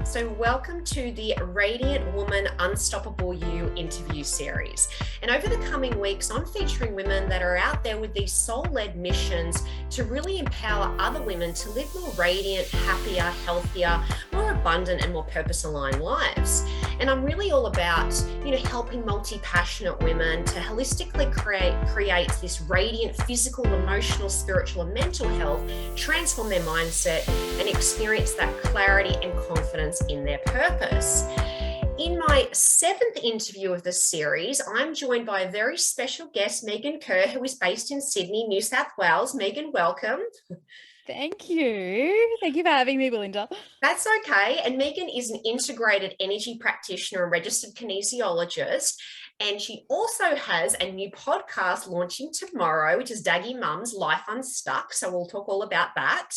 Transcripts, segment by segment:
So welcome to the Radiant Woman Unstoppable You interview series. And over the coming weeks, I'm featuring women that are out there with these soul-led missions to really empower other women to live more radiant, happier, healthier, more abundant and more purpose-aligned lives. And I'm really all about, helping multi-passionate women to holistically create this radiant physical, emotional, spiritual, and mental health, transform their mindset, and experience that clarity and confidence in their purpose. In my 7th interview of the series, I'm joined by a very special guest, Meagan Kerr, who is based in Sydney, New South Wales. Meagan, welcome. Thank you. Thank you for having me, Belinda. That's okay. And Meagan is an integrated energy practitioner and registered kinesiologist. And she also has a new podcast launching tomorrow, which is Daggy Mum's Life Unstuck. So we'll talk all about that.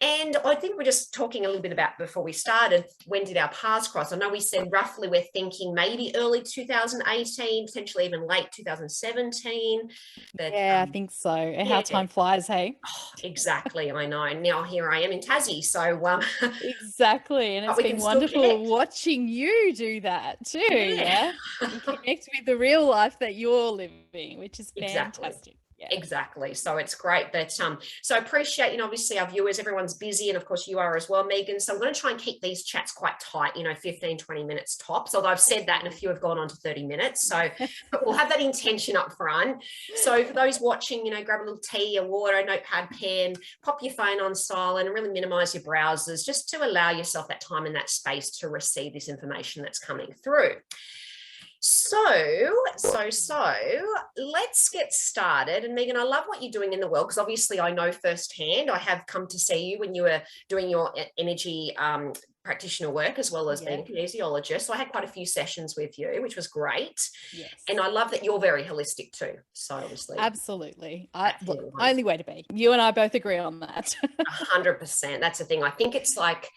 And I think we're just talking a little bit about before we started, when did our paths cross? I know we said roughly we're thinking maybe early 2018, potentially even late 2017. But, yeah, I think so. How time flies, hey? Oh, exactly, I know. Now here I am in Tassie. So exactly. And it's been wonderful watching you do that too. Yeah. And connect with the real life that you're living, which is fantastic. Exactly. Yeah. Exactly. So it's great. But so I appreciate, obviously our viewers, everyone's busy. And of course you are as well, Meagan. So I'm going to try and keep these chats quite tight, 15, 20 minutes tops. Although I've said that and a few have gone on to 30 minutes. So but we'll have that intention up front. So for those watching, grab a little tea, a water, a notepad, pen, pop your phone on silent and really minimize your browsers just to allow yourself that time and that space to receive this information that's coming through. So let's get started. And Meagan, I love what you're doing in the world because obviously I know firsthand. I have come to see you when you were doing your energy practitioner work as well as being a kinesiologist. So I had quite a few sessions with you, which was great. Yes. And I love that you're very holistic too. So obviously. Absolutely. Only way to be. You and I both agree on that. 100%. That's the thing. I think it's like,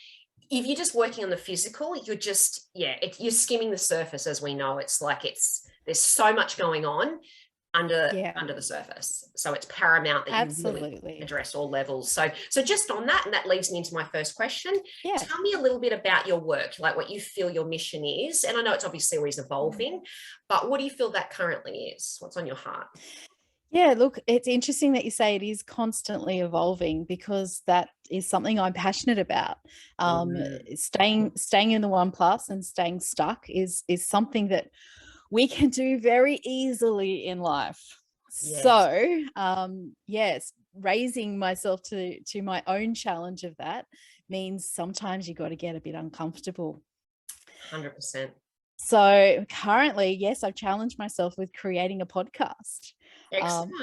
if you're just working on the physical, you're just, you're skimming the surface, as we know. It's like there's so much going on under the surface. So it's paramount that you really address all levels. So just on that, and that leads me into my first question. Yeah. Tell me a little bit about your work, like what you feel your mission is. And I know it's obviously always evolving, but what do you feel that currently is? What's on your heart? Yeah, look, it's interesting that you say it is constantly evolving because that is something I'm passionate about. Staying in the 1+ and staying stuck is something that we can do very easily in life. Yes. So, raising myself to my own challenge of that means sometimes you got to get a bit uncomfortable. 100%. So currently, yes, I've challenged myself with creating a podcast.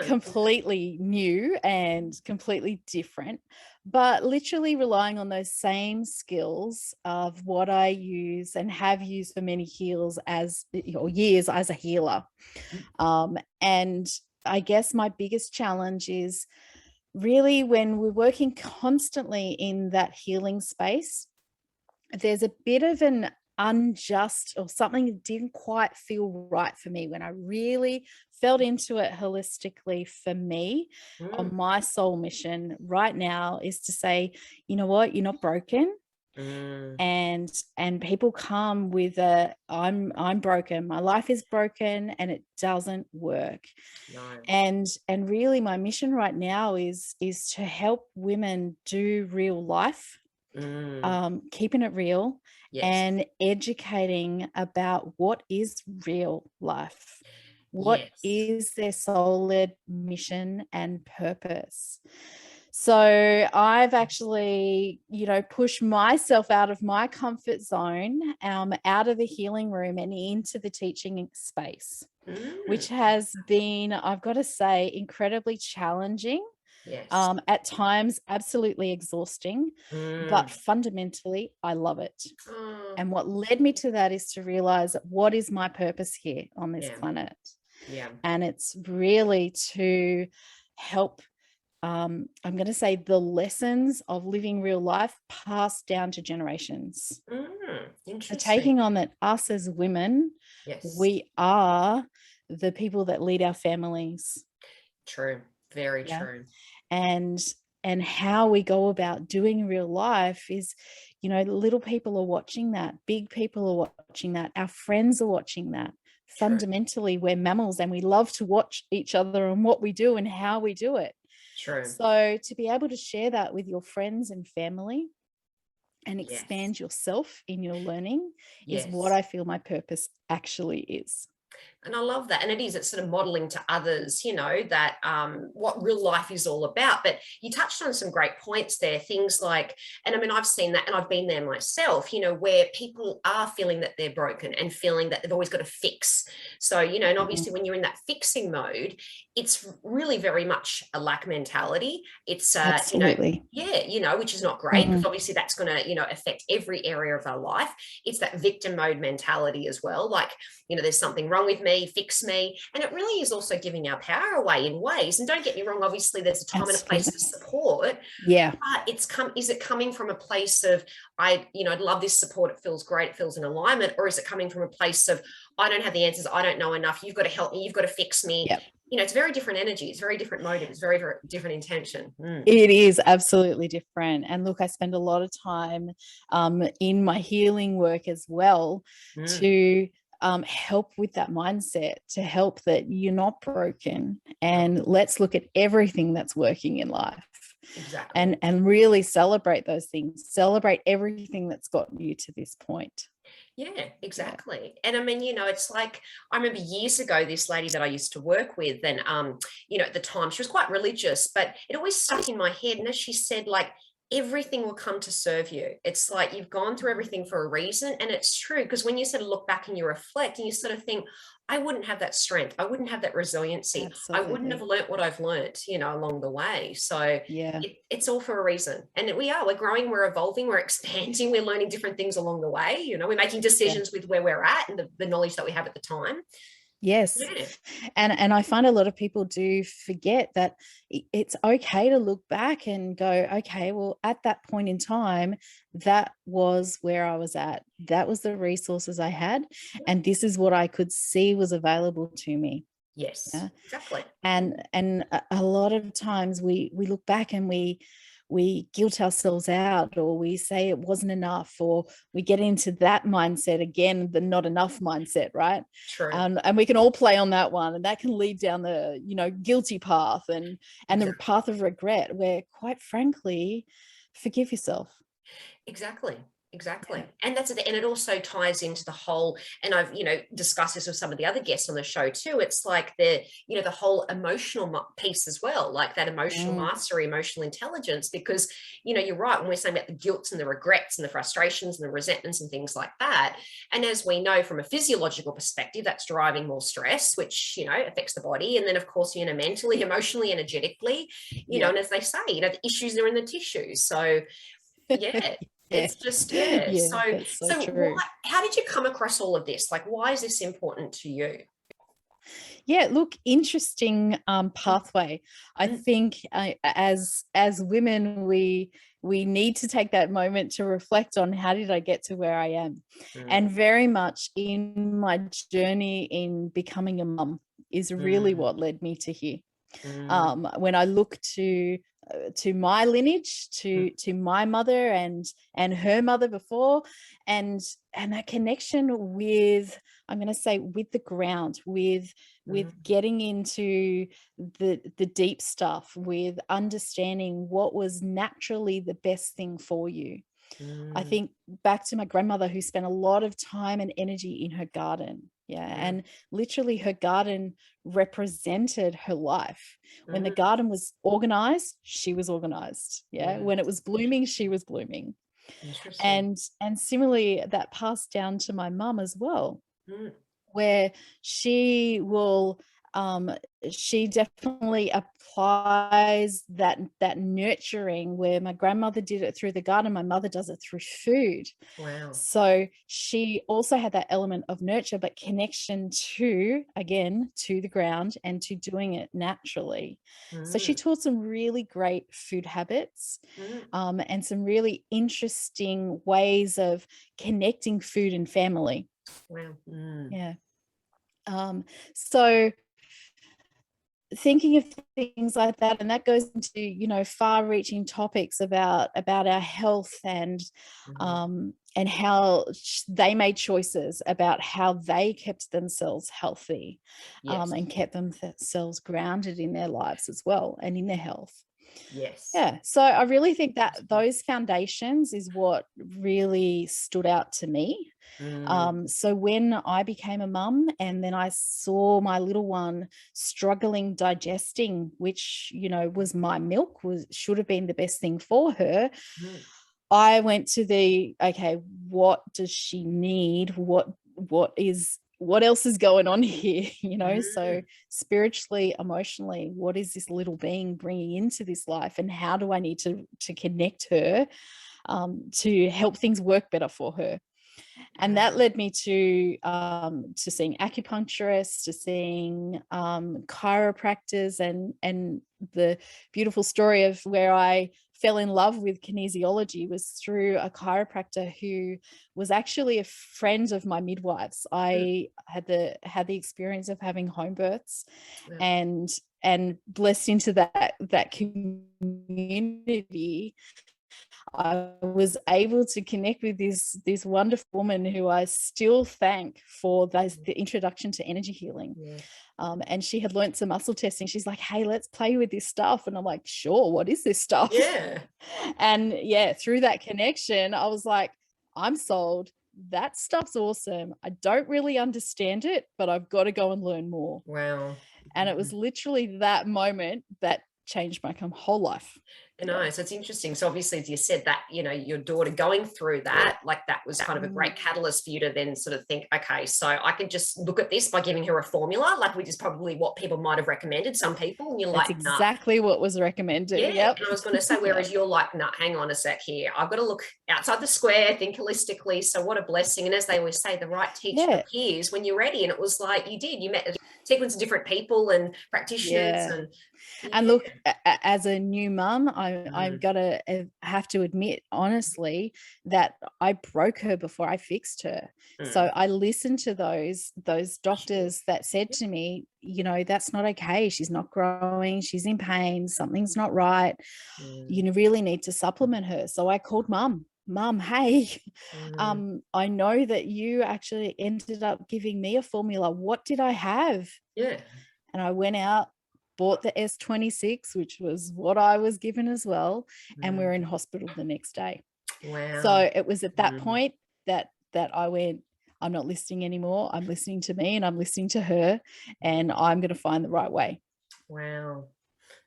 Completely new and completely different, but literally relying on those same skills of what I use and have used for many years as a healer. And I guess my biggest challenge is really when we're working constantly in that healing space, there's a bit of an unjust or something that didn't quite feel right for me when I really felt into it holistically. For me, on my soul mission right now is to say, you know what, you're not broken. And people come with I'm broken, my life is broken and it doesn't work. No. And really my mission right now is to help women do real life, keeping it real. Yes. And educating about what is real life, what is their soul-led mission and purpose. So I've actually, pushed myself out of my comfort zone, out of the healing room and into the teaching space, which has been, I've got to say, incredibly challenging. Yes. At times absolutely exhausting, but fundamentally I love it. And what led me to that is to realize what is my purpose here on this planet. And it's really to help I'm going to say the lessons of living real life passed down to generations. Interesting. So taking on that us as women, we are the people that lead our families. True. Very true. And and how we go about doing real life is, you know, little people are watching that, big people are watching that, our friends are watching that. True. Fundamentally, we're mammals and we love to watch each other and what we do and how we do it. True. So to be able to share that with your friends and family and expand yourself in your learning is what I feel my purpose actually is. And I love that. And it's sort of modeling to others, you know, that what real life is all about. But you touched on some great points there, things like, and I mean, I've seen that and I've been there myself, you know, where people are feeling that they're broken and feeling that they've always got to fix. So, you know, and obviously when you're in that fixing mode, it's really very much a lack mentality. It's, Absolutely. you know, you know, which is not great because obviously that's going to, you know, affect every area of our life. It's that victim mode mentality as well. Like, you know, there's something wrong with me, fix me. And it really is also giving our power away in ways. And don't get me wrong, obviously there's a time and a place for support. Yeah. But is it coming from a place of, I'd love this support, it feels great, it feels in alignment, or is it coming from a place of, I don't have the answers, I don't know enough, you've got to help me, you've got to fix me. Yep. You know, it's very different energy, it's very different motive, it's very, very different intention. It is absolutely different. And look, I spend a lot of time in my healing work as well to help with that mindset, to help that you're not broken, and let's look at everything that's working in life. Exactly. And really celebrate those things, celebrate everything that's gotten you to this point. Yeah, exactly. And I mean, you know, it's like, I remember years ago, this lady that I used to work with, and, you know, at the time she was quite religious, but it always stuck in my head. And as she said, like, everything will come to serve you. It's like you've gone through everything for a reason. And it's true, because when you sort of look back and you reflect and you sort of think, I wouldn't have that strength, I wouldn't have that resiliency, Absolutely. I wouldn't have learnt what I've learnt, you know, along the way. So yeah, it's all for a reason. And we're growing, we're evolving, we're expanding, we're learning different things along the way. You know, we're making decisions with where we're at and the knowledge that we have at the time. Yes. Yeah. And I find a lot of people do forget that it's okay to look back and go, okay, well, at that point in time, that was where I was at. That was the resources I had. And this is what I could see was available to me. Yes, yeah? Exactly. And a lot of times we look back and we guilt ourselves out, or we say it wasn't enough, or we get into that mindset again, the not enough mindset, right? True. And we can all play on that one, and that can lead down the, you know, guilty path and the path of regret, where quite frankly, forgive yourself. Exactly. And that's it. And it also ties into the whole, and I've, you know, discussed this with some of the other guests on the show too. It's like the whole emotional piece as well, like that emotional mastery, emotional intelligence, because, you know, you're right when we're saying about the guilt and the regrets and the frustrations and the resentments and things like that. And as we know from a physiological perspective, that's driving more stress, which, you know, affects the body. And then of course, you know, mentally, emotionally, energetically, you know, and as they say, you know, the issues are in the tissues. So yeah. It's just, so true. how did you come across all of this? Like, why is this important to you? Yeah, look, interesting pathway. I think as women, we need to take that moment to reflect on, how did I get to where I am? And very much in my journey in becoming a mum is really what led me to here. When I look to my lineage, to my mother and her mother before, and that connection with, I'm going to say, with the ground, with getting into the deep stuff, with understanding what was naturally the best thing for you. I think back to my grandmother, who spent a lot of time and energy in her garden. And literally her garden represented her life. When the garden was organized, she was organized. When it was blooming, she was blooming. And similarly, that passed down to my mum as well, where she will she definitely applies that nurturing, where my grandmother did it through the garden, my mother does it through food. Wow. So she also had that element of nurture, but connection to the ground and to doing it naturally. So she taught some really great food habits, and some really interesting ways of connecting food and family. Wow. So thinking of things like that, and that goes into, you know, far-reaching topics about our health and how they made choices about how they kept themselves healthy, Yes. and kept themselves grounded in their lives as well and in their health. Yes. Yeah. So I really think that those foundations is what really stood out to me. So when I became a mum and then I saw my little one struggling digesting, which, you know, was my milk, should have been the best thing for her. I went to okay, what does she need? What else is going on here? You know, so spiritually, emotionally, what is this little being bringing into this life, and how do I need to connect her to help things work better for her? And that led me to seeing acupuncturists, to seeing chiropractors, and the beautiful story of where I fell in love with kinesiology was through a chiropractor who was actually a friend of my midwife's. I had the experience of having home births, and blessed into that community. I was able to connect with this wonderful woman who I still thank for the introduction to energy healing. And she had learned some muscle testing. She's like, hey, let's play with this stuff. And I'm like, sure, what is this stuff? Yeah. And through that connection, I was like, I'm sold. That stuff's awesome. I don't really understand it, but I've got to go and learn more. Wow. And it was literally that moment that changed my whole life. No, so it's interesting. So obviously, as you said, that, you know, your daughter going through that, like that was kind of a great catalyst for you to then sort of think, okay, so I can just look at this by giving her a formula, like, which is probably what people might have recommended, some people, and you're That's like, exactly what was recommended. Yeah. And I was going to say, whereas you're like, nah, hang on a sec here. I've got to look outside the square, think holistically. So what a blessing. And as they always say, the right teacher appears when you're ready. And it was like, you did, you met a sequence of different people and practitioners. And look, as a new mum, I've got to have to admit, honestly, that I broke her before I fixed her. So I listened to those doctors that said to me, you know, that's not okay. She's not growing. She's in pain. Something's not right. You really need to supplement her. So I called mum, hey, I know that you actually ended up giving me a formula. What did I have? And I went out, bought the S26, which was what I was given as well, and we're in hospital the next day. Wow. So it was at that point that I went, I'm not listening anymore. I'm listening to me, and I'm listening to her, and I'm going to find the right way. Wow.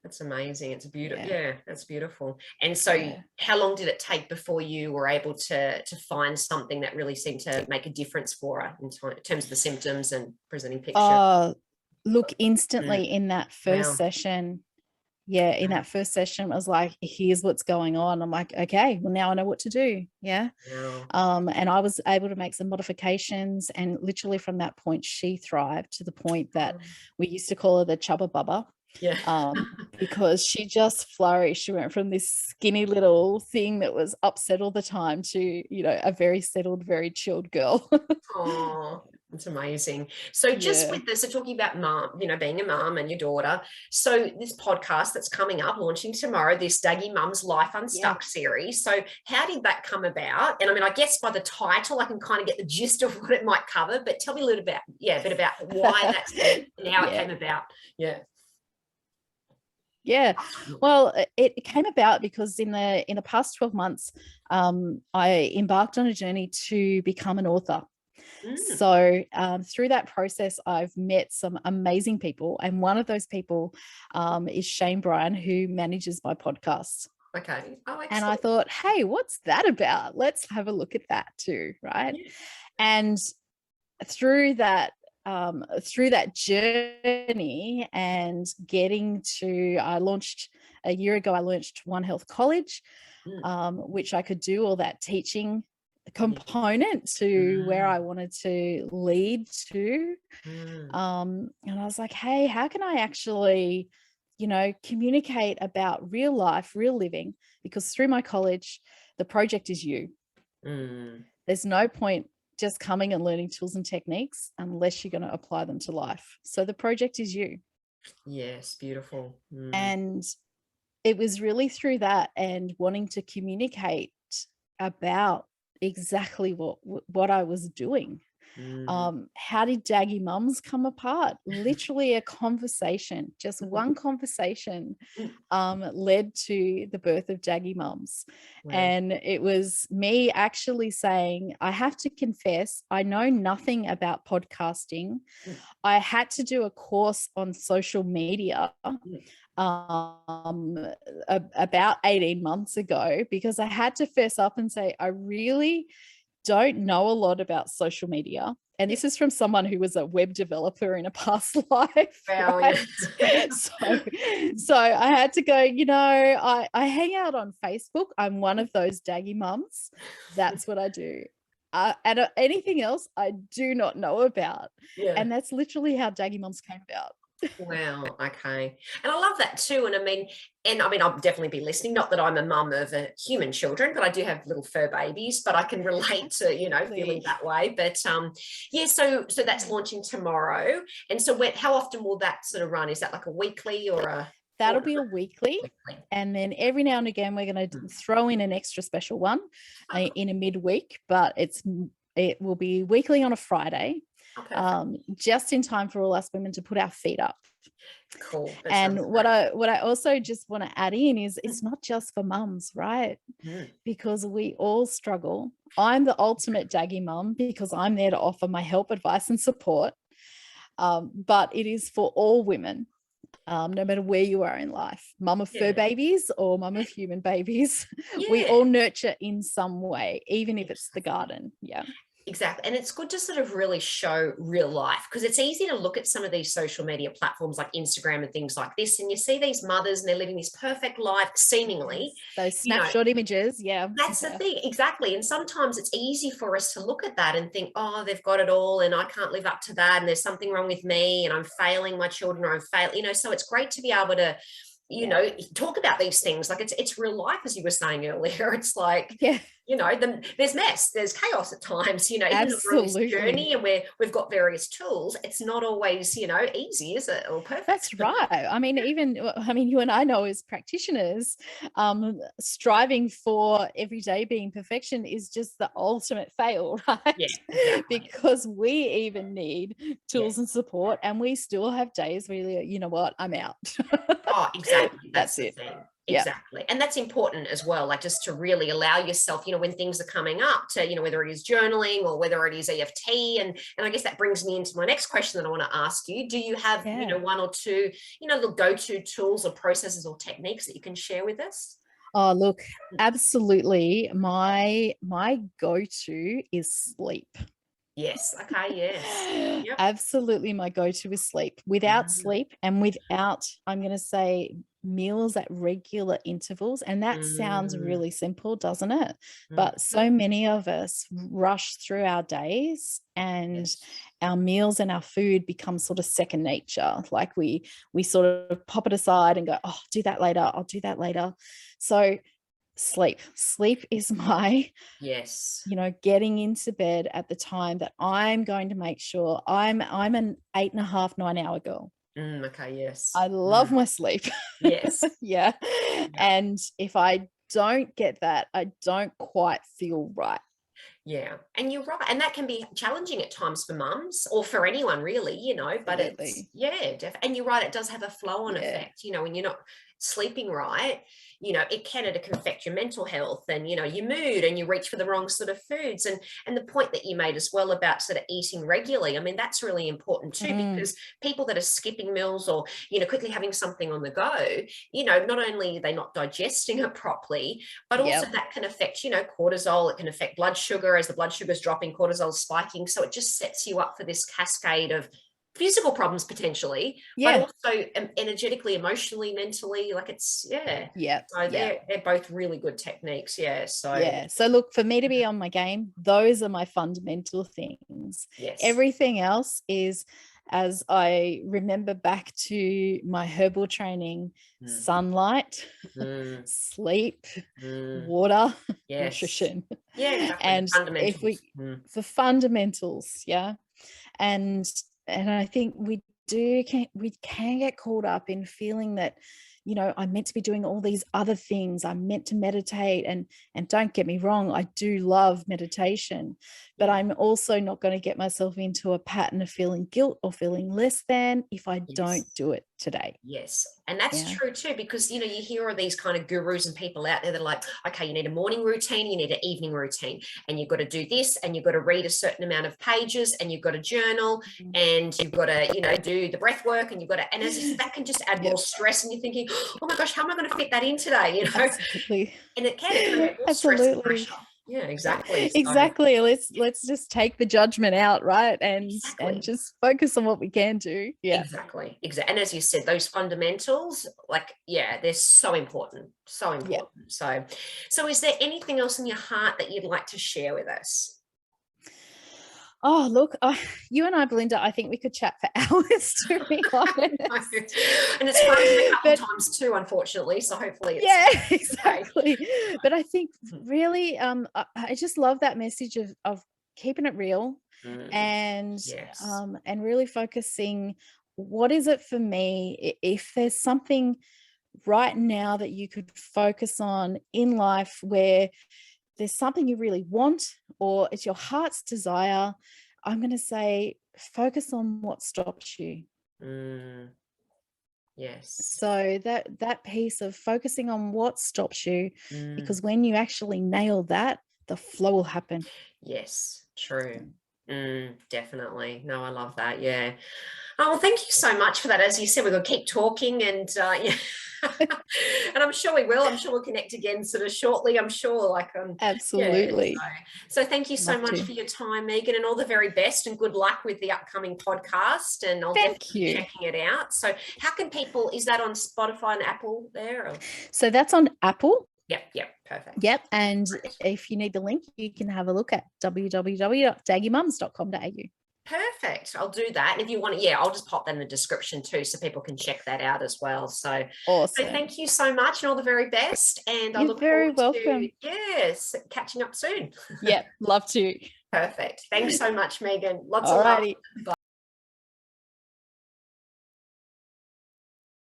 That's amazing. It's beautiful. Yeah, that's beautiful. And so how long did it take before you were able to find something that really seemed to make a difference for her in terms of the symptoms and presenting picture? Look, instantly in that first session, in that first session, I was like, here's what's going on. I'm like, okay, well, now I know what to do. And I was able to make some modifications, and literally from that point, she thrived to the point that we used to call her the chubba bubba. Because she just flourished. She went from this skinny little thing that was upset all the time to, you know, a very settled, very chilled girl. Oh, it's amazing. So just with this, so talking about mom, you know, being a mom and your daughter. So this podcast that's coming up, launching tomorrow, this Daggy Mum's Life Unstuck series. So how did that come about? And I mean, I guess by the title, I can kind of get the gist of what it might cover, but tell me a little bit about, a bit about why that's and how it came about. Well, it came about because in the past 12 months, I embarked on a journey to become an author. So through that process, I've met some amazing people. And one of those people is Shane Bryan, who manages my podcast. Okay. Oh, excellent. And I thought, hey, what's that about? Let's have a look at that too, right? And through that journey and getting to, a year ago, I launched One Health College, which I could do all that teaching component to where I wanted to lead to. And I was like, hey, how can I actually, you know, communicate about real life, real living? Because through my college, the project is you. There's no point just coming and learning tools and techniques unless you're going to apply them to life. So the project is you. Yes, beautiful. And it was really through that and wanting to communicate about exactly what I was doing. How did Daggy Mums come apart? Literally a conversation, just one conversation led to the birth of Daggy Mums. Wow. And it was me actually saying, I have to confess, I know nothing about podcasting. I had to do a course on social media about 18 months ago, because I had to fess up and say, I really don't know a lot about social media. And this is from someone who was a web developer in a past life. Wow, right? yeah. so I had to go, I hang out on Facebook. I'm one of those Daggy mums. That's what I do. And anything else I do not know about. Yeah. And that's literally how Daggy Mums came about. Wow. Okay. And I love that too. And I mean, I'll definitely be listening. Not that I'm a mum of human children, but I do have little fur babies, but I can relate to, feeling that way. But yeah, so that's launching tomorrow. And so how often will that sort of run? Is that like a weekly or a... That'll be a weekly. And then every now and again, we're going to throw in an extra special one in a midweek, but it will be weekly on a Friday. Just in time for all us women to put our feet up. Cool. And what I also just want to add in is it's not just for mums, right? Because we all struggle. I'm the ultimate Daggy mum because I'm there to offer my help, advice, and support. But it is for all women, no matter where you are in life, mum of fur babies or mum of human babies. We all nurture in some way, even if it's the garden. Yeah. Exactly. And it's good to sort of really show real life, because it's easy to look at some of these social media platforms like Instagram and things like this, and you see these mothers and they're living this perfect life, seemingly. Those snapshot images. Yeah. That's the thing. Exactly. And sometimes it's easy for us to look at that and think, oh, they've got it all and I can't live up to that. And there's something wrong with me and I'm failing my children, or I'm failing, so it's great to be able to, talk about these things. Like it's real life, as you were saying earlier. It's like, there's mess, there's chaos at times, even though we're on this journey and we've got various tools, it's not always, easy, is it? Or perfect. That's right. I mean, you and I know as practitioners, striving for every day being perfection is just the ultimate fail, right? Yeah, exactly. Because we even need tools and support, and we still have days where you know what, I'm out. Oh, exactly. That's the it. thing. Exactly. And that's important as well, like just to really allow yourself, when things are coming up, to, whether it is journaling or whether it is EFT. And I guess that brings me into my next question that I want to ask you. Do you have, one or two, little go-to tools or processes or techniques that you can share with us? Oh, look, absolutely. My go-to is sleep. Yes. Okay. Yes. Yep. Absolutely. My go-to is sleep. Without sleep and without, I'm going to say, meals at regular intervals. And that sounds really simple, doesn't it? But so many of us rush through our days, and our meals and our food become sort of second nature. Like we sort of pop it aside and go, oh, I'll do that later. I'll do that later. So sleep is my getting into bed at the time that I'm going to make sure I'm an 8.5, 9-hour girl. Okay. Yes. I love my sleep. Yes. Yeah. And if I don't get that, I don't quite feel right. Yeah. And you're right. And that can be challenging at times for mums or for anyone really, but it's, and you're right. It does have a flow on effect, when you're not sleeping right, it can affect your mental health and, your mood, and you reach for the wrong sort of foods. And the point that you made as well about sort of eating regularly, I mean, that's really important too, because people that are skipping meals or, quickly having something on the go, not only are they not digesting it properly, but also that can affect, cortisol. It can affect blood sugar. As the blood sugar is dropping, cortisol is spiking. So it just sets you up for this cascade of physical problems potentially, but also energetically, emotionally, mentally. Like it's so they're both really good techniques. So look, for me to be on my game, those are my fundamental things. Everything else is, as I remember back to my herbal training, sunlight, sleep, water, nutrition. Exactly. And if we for fundamentals, and I think we we can get caught up in feeling that, you know, I'm meant to be doing all these other things. I'm meant to meditate, and don't get me wrong, I do love meditation, but I'm also not going to get myself into a pattern of feeling guilt or feeling less than if I don't do it today. Yes. And that's true too, because, you know, you hear all these kind of gurus and people out there that are like, okay, you need a morning routine, you need an evening routine, and you've got to do this, and you've got to read a certain amount of pages, and you've got to journal, and you've got to, you know, do the breath work, and you've got to, and as that can just add more stress, and you're thinking, oh my gosh, how am I going to fit that in today? You know, absolutely. And it can create more stress and pressure. Yeah, exactly. Exactly. Let's just take the judgment out, right? And just focus on what we can do. Yeah. Exactly. And as you said, those fundamentals, like, they're so important. So important. Yeah. So is there anything else in your heart that you'd like to share with us? Oh, look, you and I, Belinda, I think we could chat for hours, to be honest. And it's fun a couple of times too, unfortunately. So hopefully it's exactly. Okay. But I think really, I just love that message of keeping it real and really focusing, what is it for me? If there's something right now that you could focus on in life where there's something you really want, or it's your heart's desire, I'm going to say focus on what stops you. Yes. So that piece of focusing on what stops you, because when you actually nail that, the flow will happen. Yes, true. Definitely. No, I love that. Yeah. Oh, well, thank you so much for that. As you said, we're going to keep talking, and and I'm sure we will. I'm sure we'll connect again sort of shortly. I'm sure, absolutely. So thank you so much for your time, Meagan, and all the very best, and good luck with the upcoming podcast. And I'll definitely be checking it out. So how can people? Is that on Spotify and Apple there? Or? So that's on Apple. Yep, perfect. Yep, and if you need the link, you can have a look at www.daggymums.com.au. Perfect. I'll do that. And if you want to, I'll just pop that in the description too, so people can check that out as well. So awesome. So thank you so much, and all the very best. And I look forward to catching up soon. Yep, love to. Perfect. Thanks so much, Meagan. Lots of love. Bye.